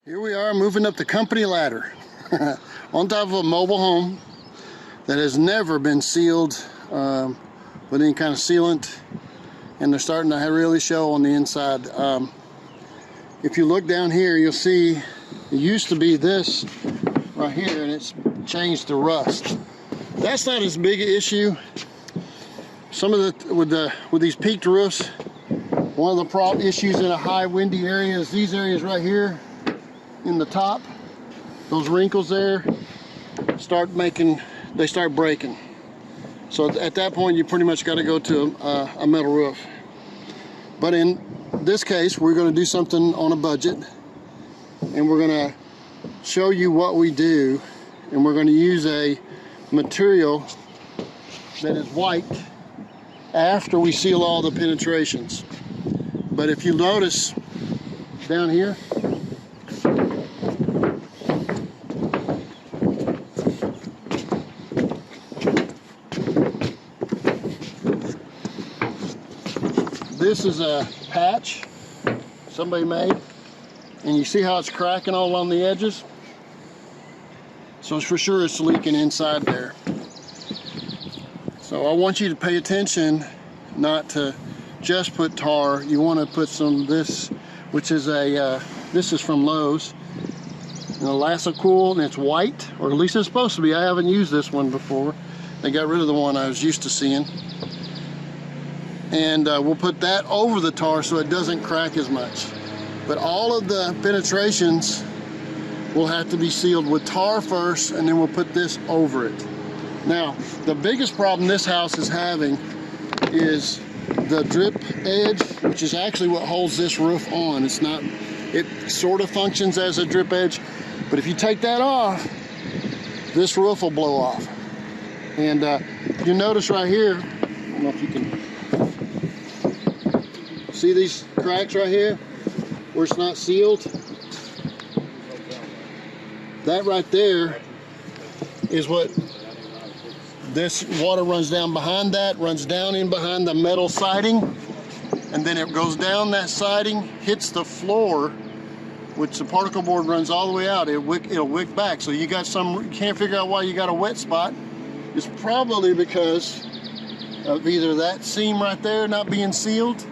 Here we are moving up the company ladder on top of a mobile home that has never been sealed with any kind of sealant, and they're starting to really show on the inside. If you look down here, you'll see it used to be this right here, and it's changed to rust. That's not as big an issue. Some of the with these peaked roofs, one of the issues in a high windy area is these areas right here in the top. Those wrinkles there start breaking. So at that point, you pretty much got to go to a metal roof. But in this case, we're going to do something on a budget, and we're going to show you what we do, and we're going to use a material that is white after we seal all the penetrations. But if you notice down here, this is a patch somebody made, and you see how it's cracking all along the edges? So for sure it's leaking inside there. So I want you to pay attention not to just put tar. You want to put some of this, which is this is from Lowe's, an elasto, and it's white, or at least it's supposed to be. I haven't used this one before. They got rid of the one I was used to seeing. And we'll put that over the tar so it doesn't crack as much. But all of the penetrations will have to be sealed with tar first, and then we'll put this over it. Now, the biggest problem this house is having is the drip edge, which is actually what holds this roof on. It sort of functions as a drip edge, but if you take that off, this roof will blow off. And you notice right here, I don't know if you can see these cracks right here where it's not sealed. That right there is what this water runs down behind, that runs down in behind the metal siding, and then it goes down that siding, hits the floor, which the particle board runs all the way out. It'll wick back. So you can't figure out why you got a wet spot. It's probably because of either that seam right there not being sealed,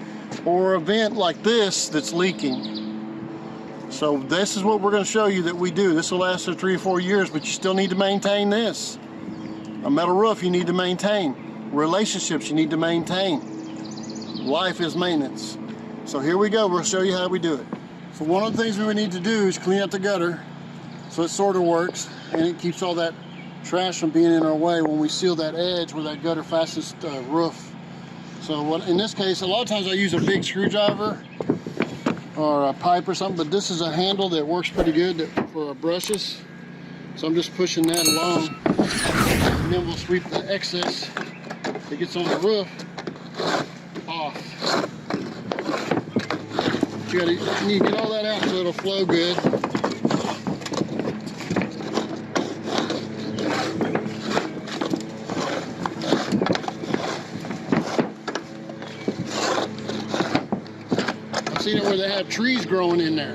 or a vent like this that's leaking. So this is what we're going to show you that we do. This will last for 3 or 4 years, but you still need to maintain this. A metal roof you need to maintain. Relationships you need to maintain. Life is maintenance. So here we go. We'll show you how we do it. So one of the things we would need to do is clean out the gutter so it sort of works, and it keeps all that trash from being in our way when we seal that edge where that gutter fastens the roof. So in this case, a lot of times I use a big screwdriver or a pipe or something, but this is a handle that works pretty good for our brushes. So I'm just pushing that along, and then we'll sweep the excess that gets on the roof off. You need to get all that out so it'll flow good. Seen it where they have trees growing in there.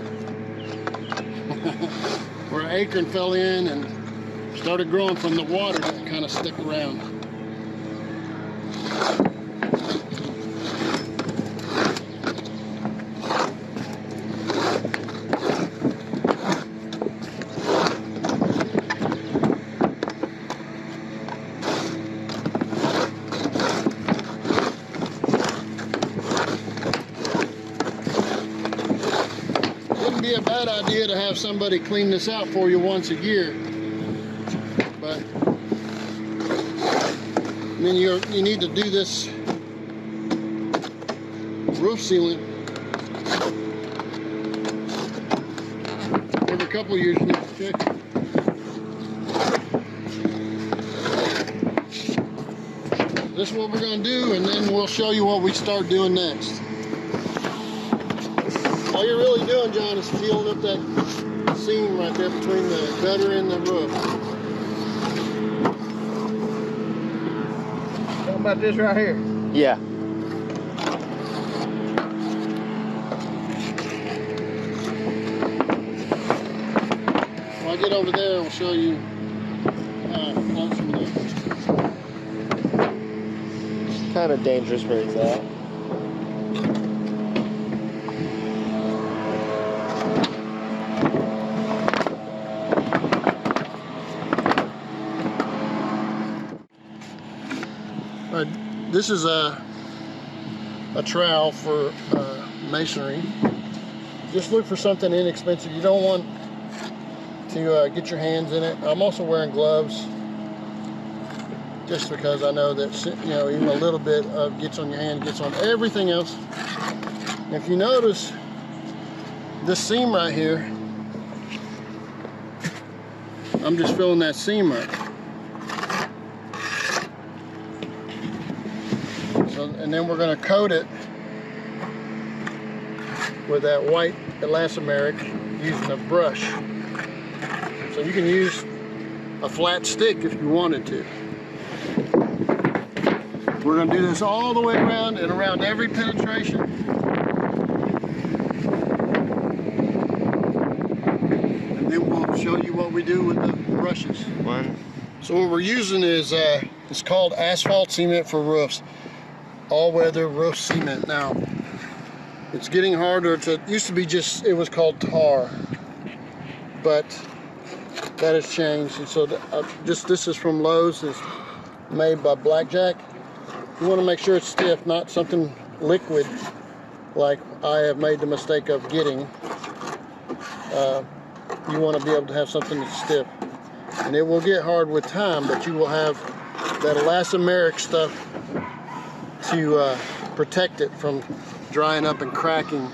Where an acorn fell in and started growing from the water that kind of stuck around. Be a bad idea to have somebody clean this out for you once a year, but then you need to do this roof sealing every couple of years. You need to check it. This is what we're going to do, and then we'll show you what we start doing next. All you're really doing, John, is sealing up that seam right there between the gutter and the roof. Talking about this right here? Yeah. I'll get over there and we'll show you closer look. It's kind of dangerous where he's at. This is a trowel for masonry. Just look for something inexpensive. You don't want to get your hands in it. I'm also wearing gloves just because I know that, you know, even a little bit of gets on your hand gets on everything else. And if you notice this seam right here, I'm just filling that seam up. And then we're going to coat it with that white elastomeric using a brush. So you can use a flat stick if you wanted to. We're going to do this all the way around and around every penetration. And then we'll show you what we do with the brushes. So what we're using is it's called asphalt cement for roofs. All-weather roof cement. Now, it's getting harder to, it used to be just, it was called tar, but that has changed. And so this is from Lowe's. It's made by Blackjack. You want to make sure it's stiff, not something liquid like I have made the mistake of getting. You want to be able to have something that's stiff. And it will get hard with time, but you will have that elastomeric stuff to protect it from drying up and cracking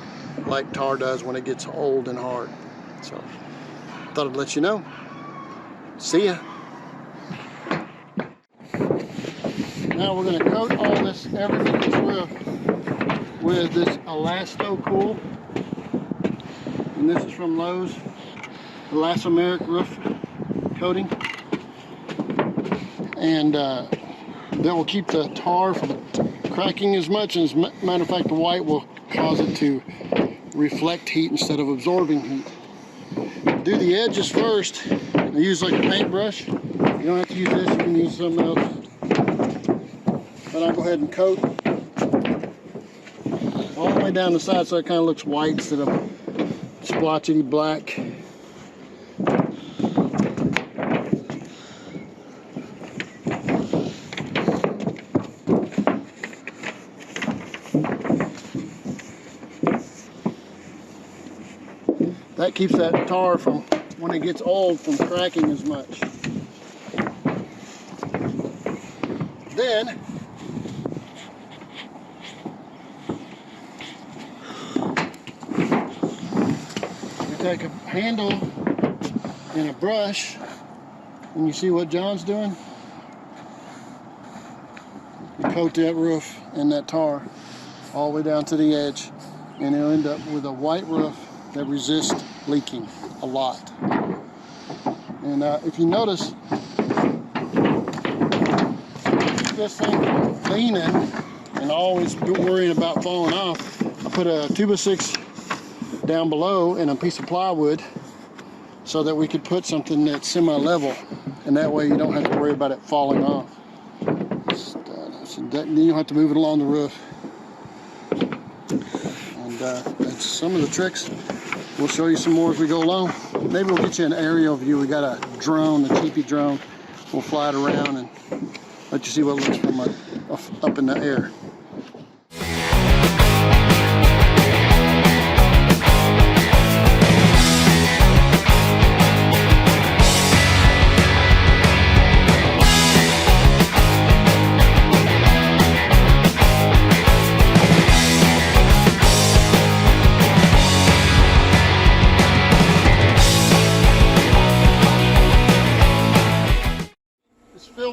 like tar does when it gets old and hard. So, thought I'd let you know. See ya. Now we're going to coat all this, everything in this roof with this elasto cool. And this is from Lowe's, elastomeric roof coating. And that will keep the tar from cracking as much, and as a matter of fact the white will cause it to reflect heat instead of absorbing heat. Do the edges first. I use like a paintbrush. You don't have to use this, you can use something else. But I'll go ahead and coat all the way down the side so it kind of looks white instead of splotchy black. That keeps that tar from, when it gets old, from cracking as much. Then, you take a handle and a brush, and you see what John's doing? You coat that roof and that tar all the way down to the edge, and you'll end up with a white roof that resists leaking a lot. And if you notice, this thing leaning and always worrying about falling off, I put a 2x6 down below and a piece of plywood so that we could put something that's semi-level, and that way you don't have to worry about it falling off. Then you don't have to move it along the roof. And that's some of the tricks. We'll show you some more as we go along. Maybe we'll get you an aerial view. We got a drone, a cheapy drone. We'll fly it around and let you see what it looks from up in the air.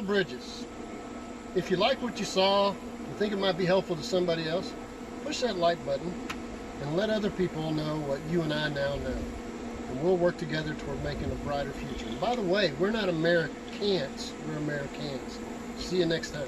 Bridges. If you like what you saw and think it might be helpful to somebody else, push that like button and let other people know what you and I now know. And we'll work together toward making a brighter future. And by the way, we're not Americans, we're Americans. See you next time.